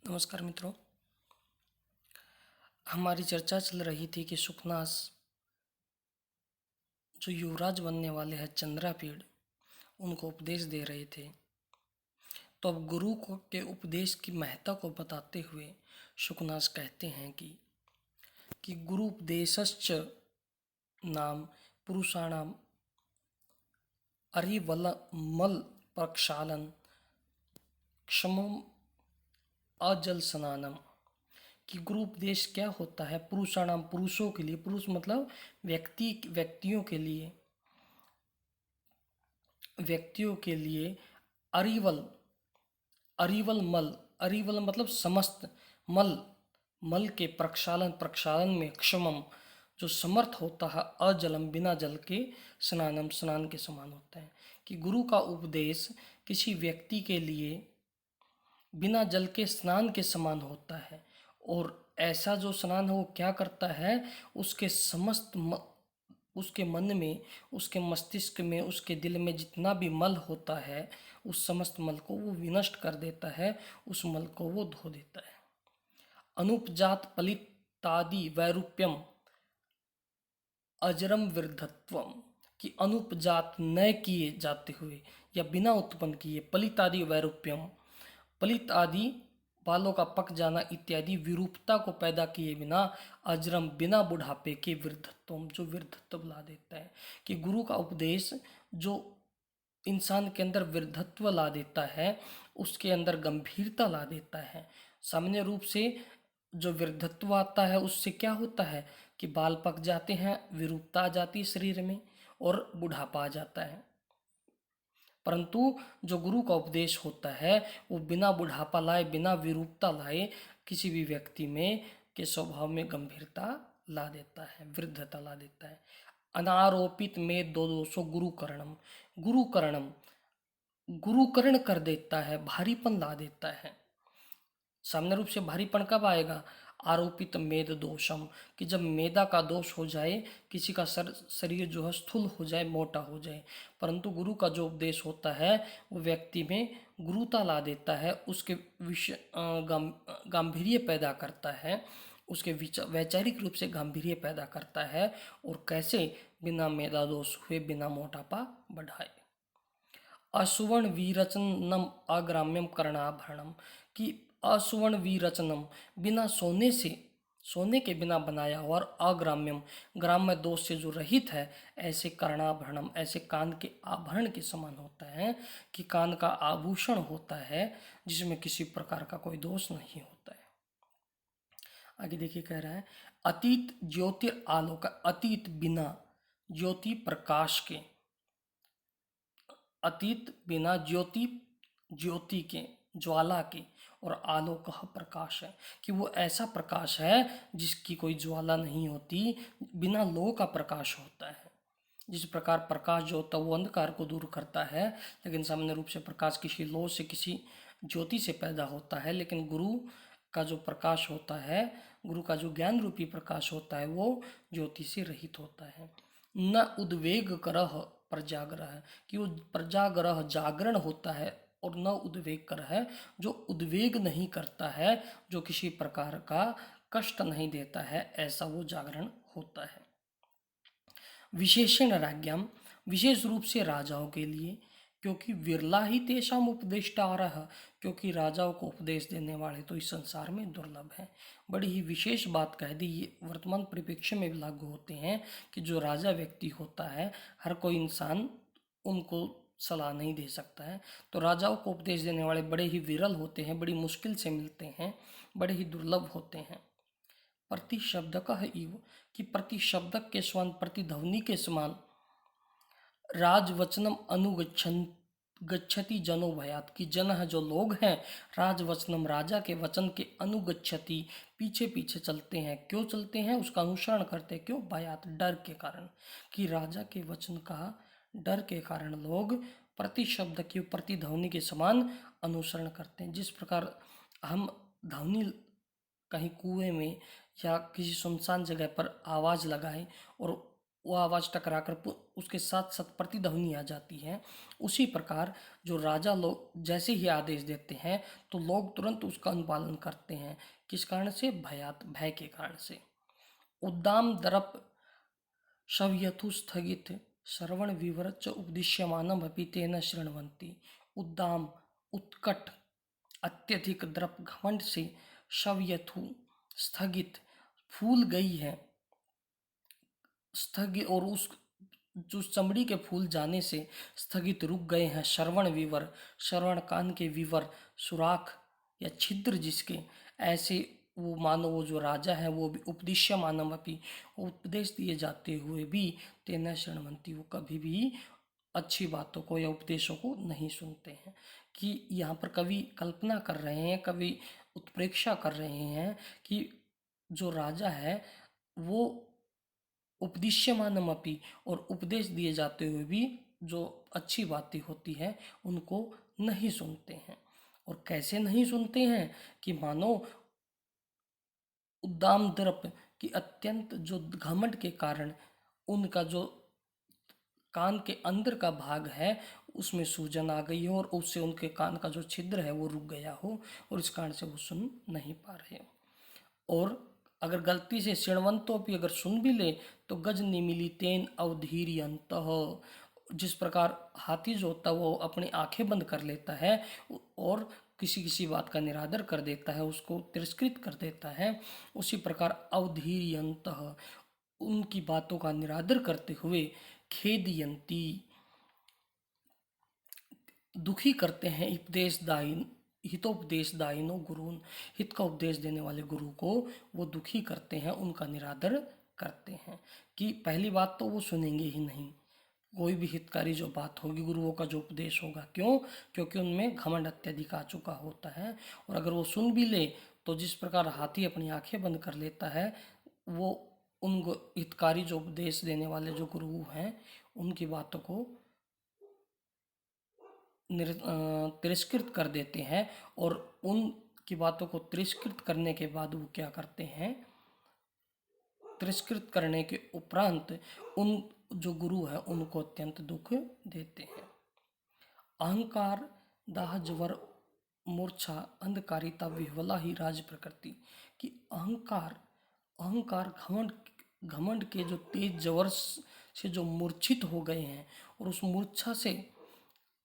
नमस्कार मित्रों। हमारी चर्चा चल रही थी कि सुखनास जो युवराज बनने वाले हैं चंद्रापीड़ उनको उपदेश दे रहे थे। तो अब गुरु को के उपदेश की महत्ता को बताते हुए सुखनास कहते हैं कि गुरु उपदेशश्च नाम पुरुषाणाम अरिवलमल प्रक्षालन क्षमम अजल स्नानम। कि गुरु उपदेश क्या होता है पुरुषाणाम, पुरुषों के लिए। पुरुष मतलब व्यक्तियों के लिए अरिवल, अरिवल मल, अरिवल मतलब समस्त मल, मल के प्रक्षालन में क्षमम जो समर्थ होता है, अजलम बिना जल के, स्नानम स्नान के समान होता है। कि गुरु का उपदेश किसी व्यक्ति के लिए बिना जल के स्नान के समान होता है। और ऐसा जो स्नान है वो क्या करता है, उसके मन में, उसके मस्तिष्क में, उसके दिल में जितना भी मल होता है उस समस्त मल को वो विनष्ट कर देता है, उस मल को वो धो देता है। अनुपजात पलितादि वैरूप्यम अजरम वृद्धत्वम। कि अनुपजात न किए जाते हुए या बिना उत्पन्न किए, पलित आदि वैरूप्यम, पलित आदि बालों का पक जाना इत्यादि विरूपता को पैदा किए बिना, अजरम बिना बुढ़ापे के, वृद्धत्व जो वृद्धत्व ला देता है। कि गुरु का उपदेश जो इंसान के अंदर वृद्धत्व ला देता है, उसके अंदर गंभीरता ला देता है। सामान्य रूप से जो वृद्धत्व आता है उससे क्या होता है कि बाल पक जाते हैं, विरूपता आ जाती है शरीर में और बुढ़ापा आ जाता है। परंतु जो गुरु का उपदेश होता है वो बिना बुढ़ापा लाए, बिना विरूपता लाए किसी भी व्यक्ति में के स्वभाव में गंभीरता ला देता है, वृद्धता ला देता है। अनारोपित में दो दोषो गुरुकरणम, गुरुकरणम गुरुकर्ण कर देता है, भारीपन ला देता है। सामान्य रूप से भारीपन कब आएगा? आरोपित मेद दोषम, कि जब मेदा का दोष हो जाए, किसी का शरीर जो है स्थूल हो जाए, मोटा हो जाए। परंतु गुरु का जो उपदेश होता है वो व्यक्ति में गुरुता ला देता है, उसके गांधीर्य पैदा करता है, उसके वैचारिक रूप से गांधीर्य पैदा करता है। और कैसे? बिना मेदा दोष हुए, बिना मोटापा बढ़ाए। असुवर्ण विरचनम अग्राम्यम करणाभरणम। कि असुवर्ण विरचनम बिना सोने से, सोने के बिना बनाया हुआ, और अग्राम्यम ग्राम्य दोष से जो रहित है, ऐसे कर्णाभरणम ऐसे कान के आभरण के समान होता है। कि कान का आभूषण होता है जिसमें किसी प्रकार का कोई दोष नहीं होता है। आगे देखिए, कह रहा है अतीत ज्योतिरालोक, अतीत बिना ज्योति प्रकाश के, अतीत बिना ज्योति, ज्योति के, ज्वाला के, और आलोक प्रकाश है। कि वो ऐसा प्रकाश है जिसकी कोई ज्वाला नहीं होती, बिना लो का प्रकाश होता है। जिस प्रकार प्रकाश जो होता है वो अंधकार को दूर करता है, लेकिन सामान्य रूप से प्रकाश किसी लो से, किसी ज्योति से पैदा होता है। लेकिन गुरु का जो प्रकाश होता है, गुरु का जो ज्ञान रूपी प्रकाश होता है, वो ज्योति से रहित होता है। न उद्वेग करह प्रजाग्रह, कि वो प्रजाग्रह जागरण होता है, और न उद्वेग कर है जो उद्वेग नहीं करता है, जो किसी प्रकार का कष्ट नहीं देता है, ऐसा वो जागरण होता है। विशेषण राज्ञाम, विशेष रूप से राजाओं के लिए, क्योंकि विरला ही तेषाम उपदेष्टारः, क्योंकि राजाओं को उपदेश देने वाले तो इस संसार में दुर्लभ हैं। बड़ी ही विशेष बात कह दी। ये वर्तमान परिप्रेक्ष्य में भी लागू होते हैं कि जो राजा व्यक्ति होता है, हर कोई इंसान उनको सलाह नहीं दे सकता है। तो राजाओं को उपदेश देने वाले बड़े ही विरल होते हैं, बड़ी मुश्किल से मिलते हैं, बड़े ही दुर्लभ होते हैं। प्रतिशब्दक इव, कि प्रतिशब्दक के समान, प्रतिध्वनि के समान, राजवचनम अनुगच्छन गच्छति जनो भयात, कि जन है जो लोग हैं, राजवचनम राजा के वचन के अनुगच्छति पीछे पीछे चलते हैं। क्यों चलते हैं? उसका अनुसरण करते हैं। क्यों? भयात डर के कारण। कि राजा के वचन का डर के कारण लोग प्रतिशब्द की प्रतिध्वनि के समान अनुसरण करते हैं। जिस प्रकार हम ध्वनि कहीं कुएं में या किसी सुनसान जगह पर आवाज़ लगाएं और वो आवाज़ टकराकर उसके साथ साथ प्रतिध्वनि आ जाती है। उसी प्रकार जो राजा लोग जैसे ही आदेश देते हैं तो लोग तुरंत उसका अनुपालन करते हैं। किस कारण से? भय के कारण से। उद्दाम दर्प शव्यथु स्थगित श्रवण विवर च उपदिश्यमानम अपि तेन शृण्वन्ति। उद्दाम, उत्कट, अत्यधिक दर्प घमंड से शव्यथु स्थगित फूल गई है, स्थगित और उस जो चमड़ी के फूल जाने से स्थगित रुक गए हैं। श्रवण विवर, श्रवण कान के विवर, सुराख या छिद्र जिसके, ऐसे वो मानो वो जो राजा है वो भी उपदिश्य मानम अपनी उपदेश दिए जाते हुए भी तेना शृण्वन्ति, वो कभी भी अच्छी बातों को या उपदेशों को नहीं सुनते हैं। कि यहाँ पर कवि कल्पना कर रहे हैं, कवि उत्प्रेक्षा कर रहे हैं कि जो राजा है वो उपदिश्यमानम अपि, और उपदेश दिए जाते हुए भी जो अच्छी बातें होती हैं उनको नहीं सुनते हैं। और कैसे नहीं सुनते हैं? कि मानो उद्दाम दर्प की अत्यंत जो घमंड के कारण उनका जो कान के अंदर का भाग है उसमें सूजन आ गई हो और उससे उनके कान का जो छिद्र है वो रुक गया हो और इस कारण से वो सुन नहीं पा रहे हो। और अगर गलती से शृण्वंतो भी अगर सुन भी ले तो गज निमिली तेन अवधीर्य अंतः, जिस प्रकार हाथी जो होता है वो अपनी आंखें बंद कर लेता है और किसी किसी बात का निरादर कर देता है, उसको तिरस्कृत कर देता है, उसी प्रकार अवधीर्य अंतः उनकी बातों का निरादर करते हुए खेदयंती दुखी करते हैं उपदेशदायी हितोपदेशदायिनो गुरुन, हित का उपदेश देने वाले गुरु को वो दुखी करते हैं, उनका निरादर करते हैं। कि पहली बात तो वो सुनेंगे ही नहीं, कोई भी हितकारी जो बात होगी, गुरुओं का जो उपदेश होगा। क्यों? क्योंकि उनमें घमंड अत्यधिक आ चुका होता है। और अगर वो सुन भी ले तो जिस प्रकार हाथी अपनी आंखें बंद कर लेता है, वो उन हितकारी जो उपदेश देने वाले जो गुरु हैं उनकी बातों को तिरस्कृत कर देते हैं। और उनकी बातों को तिरस्कृत करने के बाद वो क्या करते हैं? तिरस्कृत करने के उपरांत उन जो गुरु है उनको अत्यंत दुख देते हैं। अहंकार, दाह, ज्वर, मूर्छा, अंधकारिता, विह्वला ही राज प्रकृति। कि अहंकार घमंड घमंड के जो तेज ज्वर से जो मूर्छित हो गए हैं और उस मूर्छा से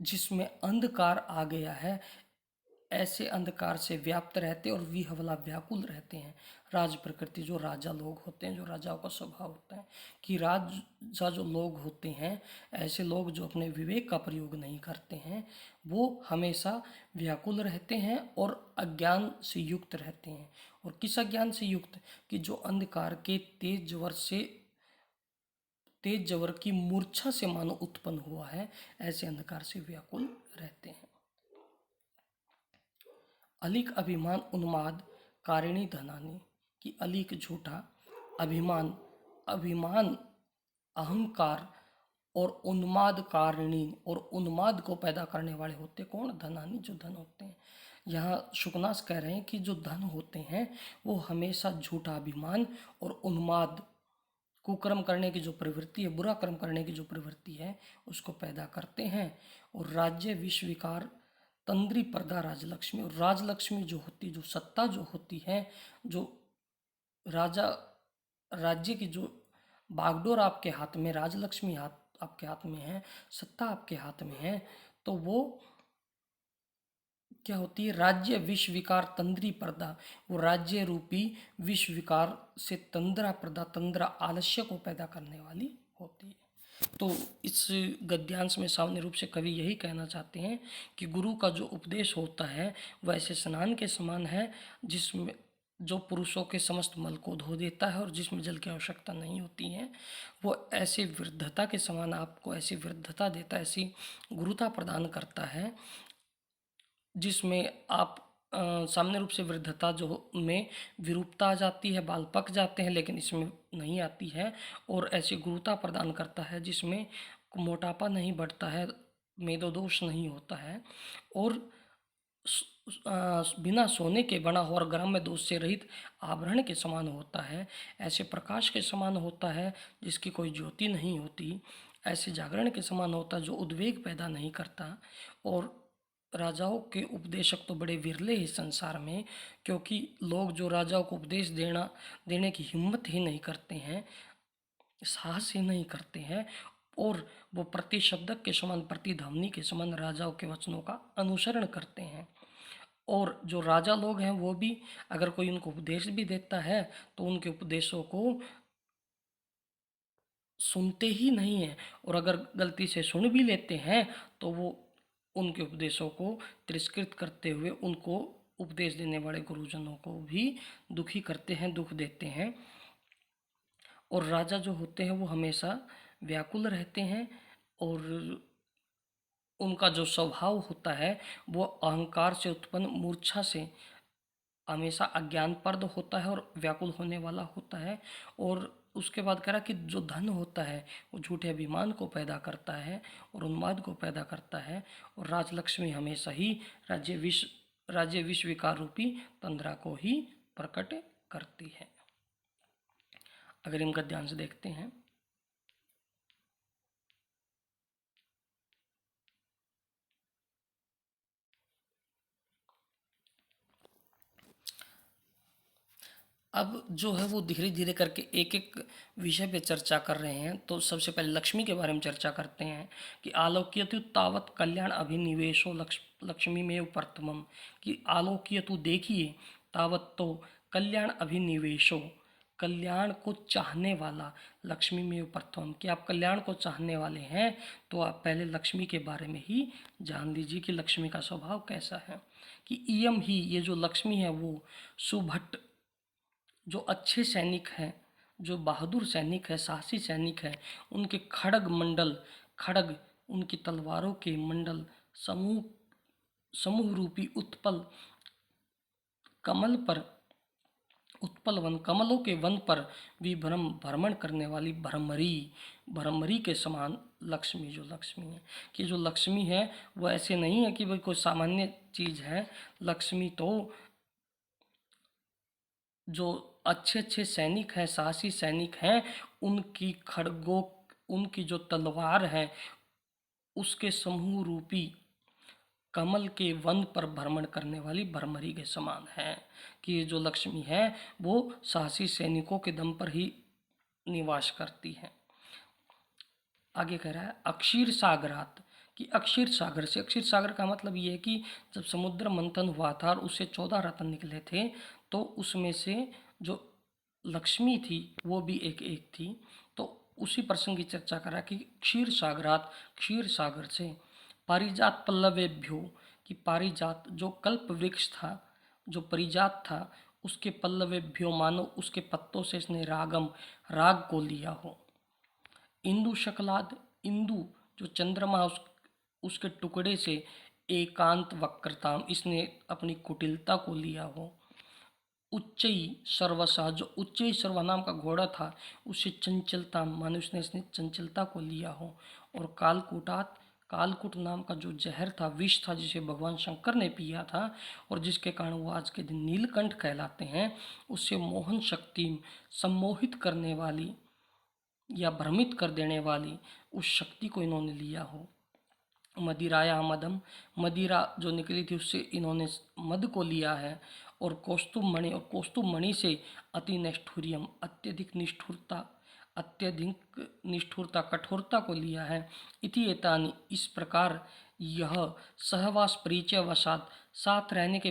जिसमें अंधकार आ गया है, ऐसे अंधकार से व्याप्त रहते और विह्वला व्याकुल रहते हैं राज प्रकृति, जो राजा लोग होते हैं, जो राजाओं का स्वभाव होता है। कि राजा जो लोग होते हैं, ऐसे लोग जो अपने विवेक का प्रयोग नहीं करते हैं, वो हमेशा व्याकुल रहते हैं और अज्ञान से युक्त रहते हैं। और किस अज्ञान से युक्त? कि जो अंधकार के तेज ज्वर की मूर्छा से मानो उत्पन्न हुआ है, ऐसे अंधकार से व्याकुल रहते हैं। अलिक अभिमान उन्माद कारिणी धनानी। कि अलिक झूठा, अभिमान अहंकार और उन्माद कारिणी, और उन्माद को पैदा करने वाले होते कौन? धनानी, जो धन होते हैं। यहाँ शुकनास कह रहे हैं कि जो धन होते हैं वो हमेशा झूठा अभिमान और उन्माद, कुकर्म करने की जो प्रवृत्ति है, बुरा कर्म करने की जो प्रवृत्ति है, उसको पैदा करते हैं। और राज्य विश्वविकार तंद्री पर्दा राजलक्ष्मी, और राजलक्ष्मी जो होती, जो सत्ता जो होती है, जो राजा राज्य की जो बागडोर आपके हाथ में, राजलक्ष्मी आपके हाथ में है, सत्ता आपके हाथ में है, तो वो क्या होती है? राज्य विष विकार तंद्री पर्दा, वो राज्य रूपी विष विकार से तंद्रा पर्दा, तंद्रा आलस्य को पैदा करने वाली होती है। तो इस गद्यांश में सामान्य रूप से कवि यही कहना चाहते हैं कि गुरु का जो उपदेश होता है वह ऐसे स्नान के समान है जिसमें जो पुरुषों के समस्त मल को धो देता है और जिसमें जल की आवश्यकता नहीं होती है। वो ऐसे वृद्धता के समान आपको ऐसी वृद्धता देता है, ऐसी गुरुता प्रदान करता है जिसमें आप सामान्य रूप से वृद्धता जो में विरूपता आ जाती है, बाल पक जाते हैं, लेकिन इसमें नहीं आती है। और ऐसी गुरुता प्रदान करता है जिसमें मोटापा नहीं बढ़ता है, मेदोदोष नहीं होता है। और बिना सोने के बना हुआ और ग्राम्य दोष से रहित आभरण के समान होता है, ऐसे प्रकाश के समान होता है जिसकी कोई ज्योति नहीं होती, ऐसे जागरण के समान होता है जो उद्वेग पैदा नहीं करता। और राजाओं के उपदेशक तो बड़े विरले हैं संसार में, क्योंकि लोग जो राजाओं को उपदेश देने की हिम्मत ही नहीं करते हैं, साहस ही नहीं करते हैं, और वो प्रतिशब्दक के समान, प्रतिध्वनि के समान राजाओं के वचनों का अनुसरण करते हैं। और जो राजा लोग हैं वो भी, अगर कोई उनको उपदेश भी देता है तो उनके उपदेशों को सुनते ही नहीं हैं, और अगर गलती से सुन भी लेते हैं तो वो उनके उपदेशों को तिरस्कृत करते हुए उनको उपदेश देने वाले गुरुजनों को भी दुखी करते हैं, दुख देते हैं। और राजा जो होते हैं वो हमेशा व्याकुल रहते हैं, और उनका जो स्वभाव होता है वो अहंकार से उत्पन्न मूर्छा से हमेशा अज्ञानप्रद होता है और व्याकुल होने वाला होता है। और उसके बाद कह रहा कि जो धन होता है वो झूठे अभिमान को पैदा करता है और उन्माद को पैदा करता है, और राजलक्ष्मी हमेशा ही राज्य विष विकार रूपी तंद्रा को ही प्रकट करती है। अगर इनका ध्यान से देखते हैं, अब जो है वो धीरे धीरे करके एक एक विषय पे चर्चा कर रहे हैं। तो सबसे पहले लक्ष्मी के बारे में चर्चा करते हैं कि आलोक्यतु तावत कल्याण अभिनिवेशो लक्ष्मी में प्रथमम, कि आलोक्यतु देखिए, तावत तो कल्याण अभिनिवेशो, कल्याण को चाहने वाला, लक्ष्मी में प्रथम, कि आप कल्याण को चाहने वाले हैं तो आप पहले लक्ष्मी के बारे में ही जान लीजिए कि लक्ष्मी का स्वभाव कैसा है। कि इयम ही, ये जो लक्ष्मी है वो सुभट, जो अच्छे सैनिक हैं, जो बहादुर सैनिक है, साहसी सैनिक है, उनके खड़ग मंडल, खड़ग उनकी तलवारों के मंडल, समूह समूह रूपी उत्पल कमल पर, उत्पल वन, कमलों के वन पर विभ्रम भ्रमण करने वाली भ्रमरी, भ्रमरी के समान लक्ष्मी, जो लक्ष्मी है, कि जो लक्ष्मी है वो ऐसे नहीं है कि भाई कोई सामान्य चीज़ है। लक्ष्मी तो जो अच्छे अच्छे सैनिक हैं, साहसी सैनिक हैं, उनकी खड़गों, उनकी जो तलवार है उसके समूह रूपी कमल के वन पर भ्रमण करने वाली भ्रमरी के समान है। कि ये जो लक्ष्मी है वो साहसी सैनिकों के दम पर ही निवास करती है। आगे कह रहा है अक्षीर सागरात, कि अक्षीर सागर से, अक्षीर सागर का मतलब ये है कि जब समुद्र मंथन हुआ था और उससे 14 रत्न निकले थे, तो उसमें से जो लक्ष्मी थी वो भी एक थी। तो उसी प्रसंग की चर्चा करा कि क्षीर सागरात, क्षीर सागर से, पारिजात पल्लवेभ्यो, कि पारिजात जो कल्प वृक्ष था, जो परिजात था, उसके पल्लवेभ्यो मानो उसके पत्तों से इसने राग को लिया हो। इंदु शकलाद, इंदु जो चंद्रमा उसके टुकड़े से एकांत वक्रताम, इसने अपनी कुटिलता को लिया हो। उच्चई सर्वसा, जो उच्चई सर्व नाम का घोड़ा था उससे चंचलता, मानो उसने इसने चंचलता को लिया हो। और कालकूटात, कालकूट नाम का जो जहर था, विष था, जिसे भगवान शंकर ने पिया था और जिसके कारण वो आज के दिन नीलकंठ कहलाते हैं, उससे मोहन शक्ति, सम्मोहित करने वाली या भ्रमित कर देने वाली उस शक्ति को इन्होंने लिया हो। मदिराया मदम, मदिरा जो निकली थी उससे इन्होंने मद को लिया है। और कौस्तुभ मणि, और कौस्तुभ मणि से अति निष्ठुरियम, अत्यधिक निष्ठुरता, अत्यधिक निष्ठुरता, कठोरता को लिया है। इति एतानि, इस प्रकार यह सहवास परिचय वसात, साथ रहने के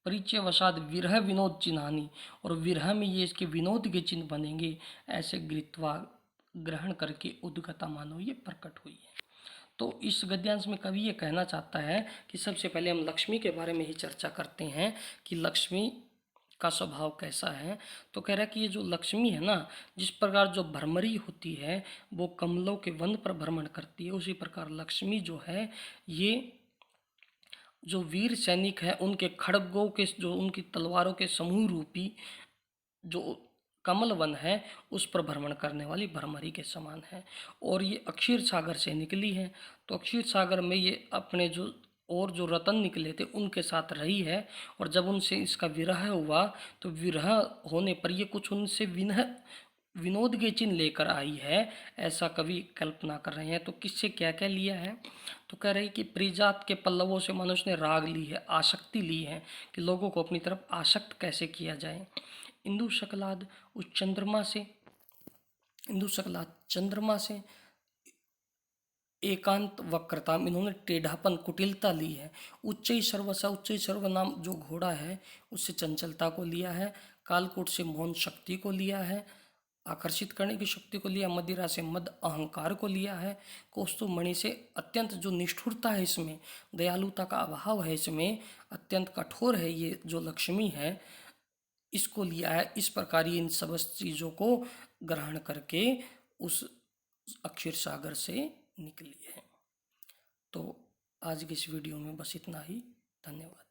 परिचय वसात विरह विनोद चिन्हानी, और विरह में ये इसके विनोद के चिन्ह बनेंगे, ऐसे गृत्वा ग्रहण करके उद्गता मानो ये प्रकट हुई है। तो इस गद्यांश में कवि ये कहना चाहता है कि सबसे पहले हम लक्ष्मी के बारे में ही चर्चा करते हैं कि लक्ष्मी का स्वभाव कैसा है। तो कह रहा है कि ये जो लक्ष्मी है ना, जिस प्रकार जो भ्रमरी होती है वो कमलों के वन पर भ्रमण करती है, उसी प्रकार लक्ष्मी जो है ये जो वीर सैनिक है उनके खड़गों के, जो उनकी तलवारों के समूह रूपी जो कमल वन है उस पर भ्रमण करने वाली भ्रमरी के समान है। और ये अक्षीर सागर से निकली है। तो अक्षीर सागर में ये अपने जो और जो रतन निकले थे उनके साथ रही है, और जब उनसे इसका विरह हुआ तो विरह होने पर ये कुछ उनसे विनोद के चिन्ह लेकर आई है, ऐसा कवि कल्पना कर रहे हैं। तो किससे क्या क्या लिया है, तो कह रहे हैं कि परिजात के पल्लवों से मनुष्य ने राग ली है, आसक्ति ली है, कि लोगों को अपनी तरफ आसक्त कैसे किया जाए। इंदु शकलाद उस चंद्रमा से एकांत वक्रता, इन्होंने टेढ़ापन कुटिलता ली है। उच्च सर्वनाम जो घोड़ा है उससे चंचलता को लिया है। कालकूट से मौन शक्ति को लिया है, आकर्षित करने की शक्ति को लिया। मदिरा से मद अहंकार को लिया है। कौस्तुभमणि से अत्यंत जो निष्ठुरता है, इसमें दयालुता का अभाव है, इसमें अत्यंत कठोर है ये जो लक्ष्मी है, इसको लिया है। इस प्रकार ये इन सब चीज़ों को ग्रहण करके उस अक्षर सागर से निकली है। तो आज की इस वीडियो में बस इतना ही। धन्यवाद।